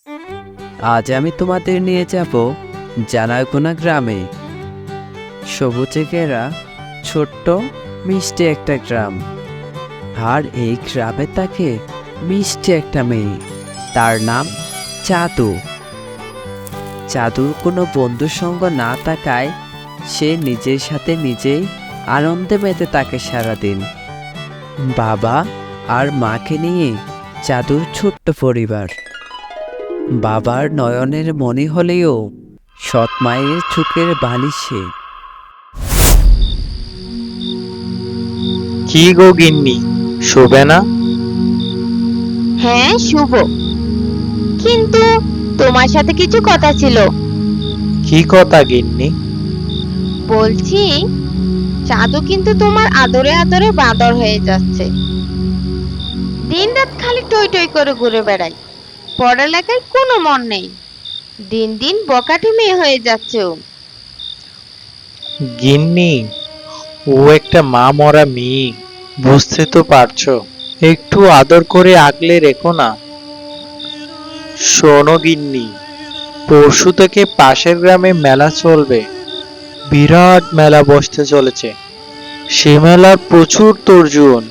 আজ আমি তোমাদের নিয়ে যাব জানারকোনা গ্রামে। সবুজে ঘেরা ছোট্ট মিষ্টি একটা গ্রাম। আর এই গ্রামে থাকে মিষ্টি একটা মেয়ে, তার নাম চাঁদু। চাঁদুর কোনো বন্ধুর সঙ্গ না থাকায় সে নিজের সাথে নিজেই আনন্দে মেতে থাকে সারাদিন। বাবা আর মাকে নিয়ে চাঁদুর ছোট্ট পরিবার। বাবার নয়নের মনি হলেও সৎ মায়ের চোখের বালি সে। কি গো গিন্নি, শোবে না? হ্যাঁ শুভ, কিন্তু তোমার সাথে কিছু কথা ছিল। কি কথা গিন্নি? বলছি, চাঁদু কিন্তু তোমার আদরে আদরে বাঁদর হয়ে যাচ্ছে। দিন রাত খালি টই টই করে ঘুরে বেড়ায়, পড়ালেখায় কোনো মন নেই। দিন দিন বকাটে মেয়ে হয়ে যাচ্ছে ও। গিন্নি, ও একটা মা মরা মেয়ে, বুঝতে তো পারছো। একটু আদর করে আগলে রেখো না। শোনো গিন্নি, পরশু থেকে পাশের গ্রামে মেলা চলবে। বিরাট মেলা বসতে চলেছে। সে মেলার প্রচুর তর্জুন,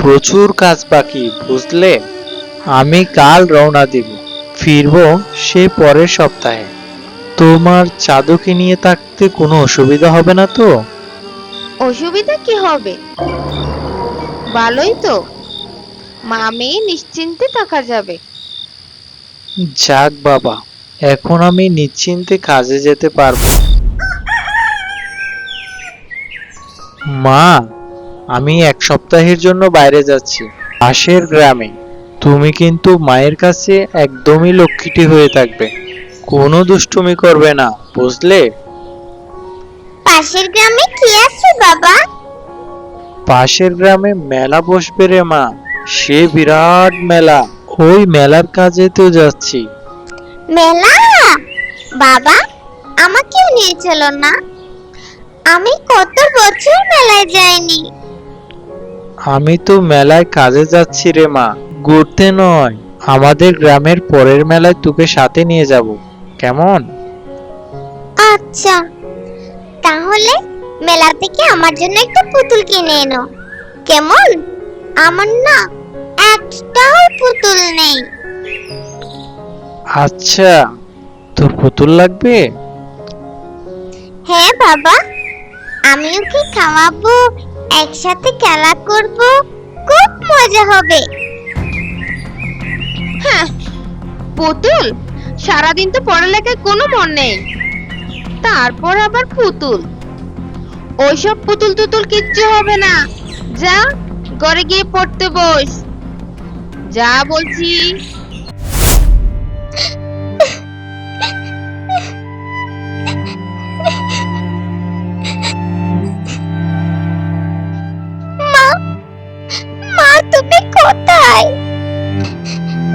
প্রচুর কাজ বাকি, বুঝলে? আমি কাল রওনা দিব, ফিরবো সে পরের সপ্তাহে। তোমার চাঁদুকে নিয়ে থাকতে কোনো অসুবিধা হবে না তো? অসুবিধা কি হবে? ভালোই তো, মা মেয়ে নিশ্চিন্তে থাকা যাবে। যাক বাবা, এখন আমি নিশ্চিন্তে কাজে যেতে পারবো। মা, আমি এক সপ্তাহের জন্য বাইরে যাচ্ছি, পাশের গ্রামে। তুমি কিন্তু মায়ের কাছে একদমই লক্ষ্মীটি হয়ে থাকবে, কোনো দুষ্টুমি করবে না, বুঝলে? পাশের গ্রামে কি আছে বাবা? পাশের গ্রামে মেলা বসবে রে মা, সে বিরাট মেলা। ওই মেলার কাজে তো যাচ্ছি। মেলা? বাবা, আমাকেও নিয়ে চলো না। আমি কত বছর মেলায় যাইনি। আমি তো মেলায় কাজে যাচ্ছি রে মা, ঘুরতে নয়। আমাদের গ্রামের পরের মেলায় তোকে সাথে নিয়ে যাব, কেমন? আচ্ছা, তাহলে মেলা থেকে আমার জন্য একটা পুতুল কিনে এনো, কেমন? আমার না একটাও পুতুল নেই। আচ্ছা, তোর পুতুল লাগবে? হ্যাঁ বাবা, আমি ওকে খাওয়াবো, একসাথে খেলা করব, খুব মজা হবে। হ্যাঁ, পুতুল? সারাদিন তো পড়ালেখায় কোনো মন নেই, তারপর আবার পুতুল? ওইসব পুতুল টুতুল কিচ্ছু হবে না। যা, ঘরে গিয়ে পড়তে বস, যা বলছি। মা, মা তুমি কোথায়?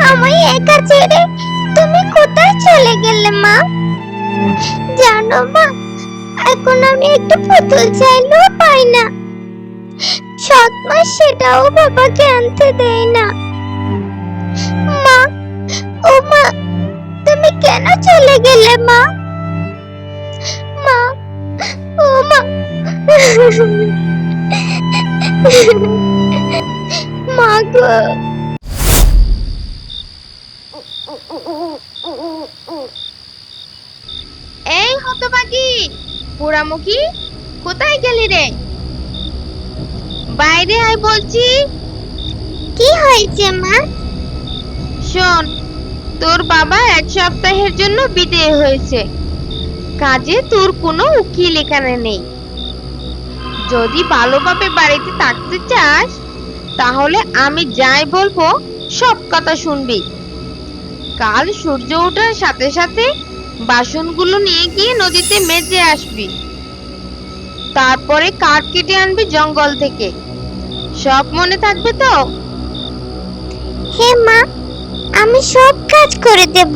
আমায় একা ছেড়ে তুমি কোথায় চলে গেলে মা? জানো মা, এখন আমি একটু পুতুল চাইলেও পাই না। সৎ মা সেটাও বাবাকে আনতে দেয় না। মা, ও মা, তুমি কেন চলে গেলে মা? মা, ও মা। মা গো। এই হতভাগী পোড়ামুখী, কোথায় গেলি রে? বাইরে আয় বলছি। কি হয়েছে মা? শোন, তোর বাবা এক সপ্তাহের জন্য বিদেয় হয়েছে। কাজে তোর কোনো উকিল এখানে নেই। যদি ভালোভাবে বাড়িতে থাকতে চাস, তাহলে আমি যাই বলবো সব কথা শুনবি। কাল সূর্য ওঠার সাথে সাথে বাসনগুলো নিয়ে গিয়ে নদীতে মেজে আসবি। তারপরে কাঠ কেটে আনবি জঙ্গল থেকে। সব মনে থাকবে তো? হে মা, আমি সব কাজ করে দেব,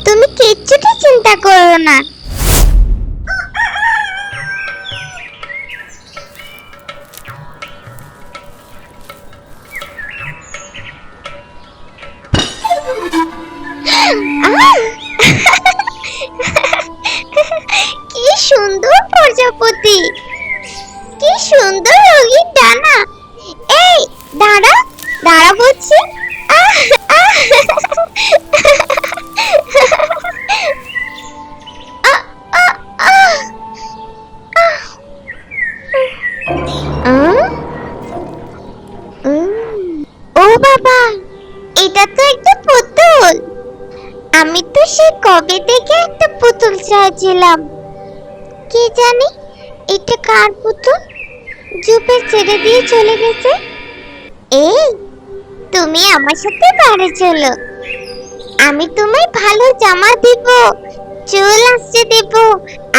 তুমি কিচ্ছুটি চিন্তা করো না। আহ! কি সুন্দর প্রজাপতি, কি সুন্দর রঙিন ডানা। এই দাঁড়া, দাঁড়া বলছি। আহ! আহ! আহ! আহ! আহ! আহ! ও বাবা, এটা তো একটা পুতুল। আমি তো সে কবে থেকে একটা পুতুল চাইছিলাম। কে জানি এটা কার পুতুল, জুপে ছেড়ে দিয়ে চলে গেছে। এই, তুমি আমার সাথে বাড়ি চলো। আমি তোমায় ভালো জামা দেব, চুল আসতে দেব,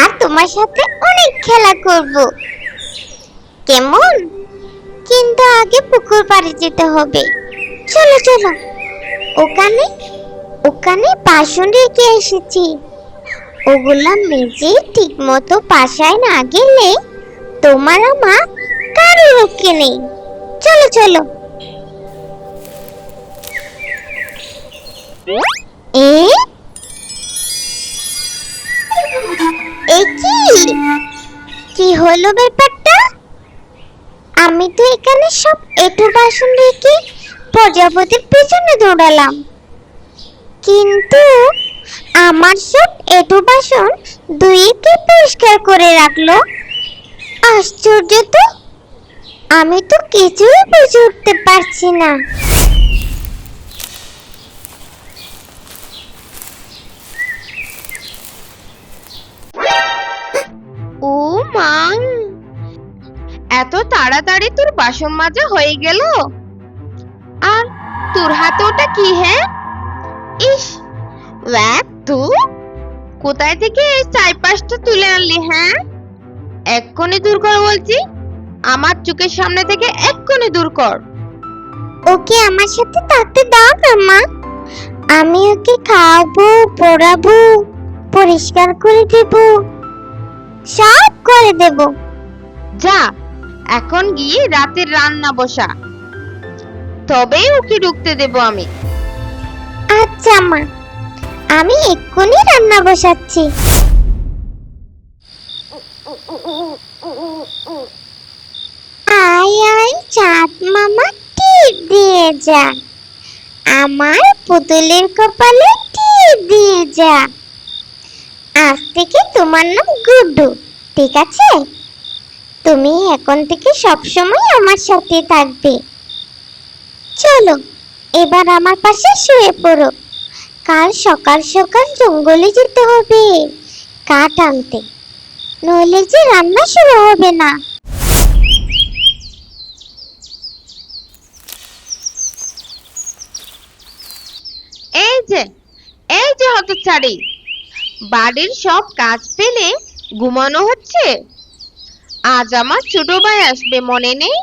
আর তোমার সাথে অনেক খেলা করব। কেমন? কিন্তু আগে পুকুর পাড়ে যেতে হবে। চলো চলো, ওখানে ওখানে বাসন রেখে এসেছি। ওগুলা মেজে ঠিক মতো পাশায় না গেলে তোমার আমার কারো রক্ষে নেই। চলো চলো। এ এ কি হলো ব্যাপারটা? আমি তো এখানে সব এঁটো বাসন রেখে প্রজাপতির পেছনে দৌড়ালাম, কিন্তু আমার সব এঁটো বাসন ধুয়ে কে পরিষ্কার করে রাখলো? আশ্চর্য তো, আমি তো কিছুই বুঝে উঠতে পারছি না। ও মা, এত তাড়াতাড়ি তোর বাসন মাজা হয়ে গেল? আর তোর হাতে ওটা কি? হ্যাঁ, ইস, তু কোথায় থেকে এই চাইপাশটা তুলে আনলি? হ্যাঁ, এক্ষুনি দূর কর বলছি, আমার চোখের সামনে থেকে এক্ষুনি দূর কর। ওকে আমার সাথে থাকতে দাও না মা। আমি ওকে খাওয়াবো, পড়াবো, পরিষ্কার করে দেব, সব করে দেব। যা, এখন গিয়ে রাতের রান্না বসা, তবেই ওকে ঢুকতে দেব আমি। আচ্ছা মা, আমি এক্ষুনি রান্না বসাচ্ছি। আয় আয় চাঁদ মামা, টিপ দিয়ে যা, আমার পুতুলের কপালে টিপ দিয়ে যা। আজ থেকে তোমার নাম গুড্ডু, ঠিক আছে? তুমি এখন থেকে সব সময় আমার সাথে থাকবে। চলো, এবার আমার পাশে শুয়ে পড়ো। কাল সকাল সকাল জঙ্গলে যেতে হবে কাঠ আনতে, নইলে যে রান্না শুরু হবে না। এই যে হতচ্ছাড়ি, বাড়ির সব কাজ ফেলে ঘুমানো হচ্ছে। আজ আমার ছোট ভাই আসবে, মনে নেই?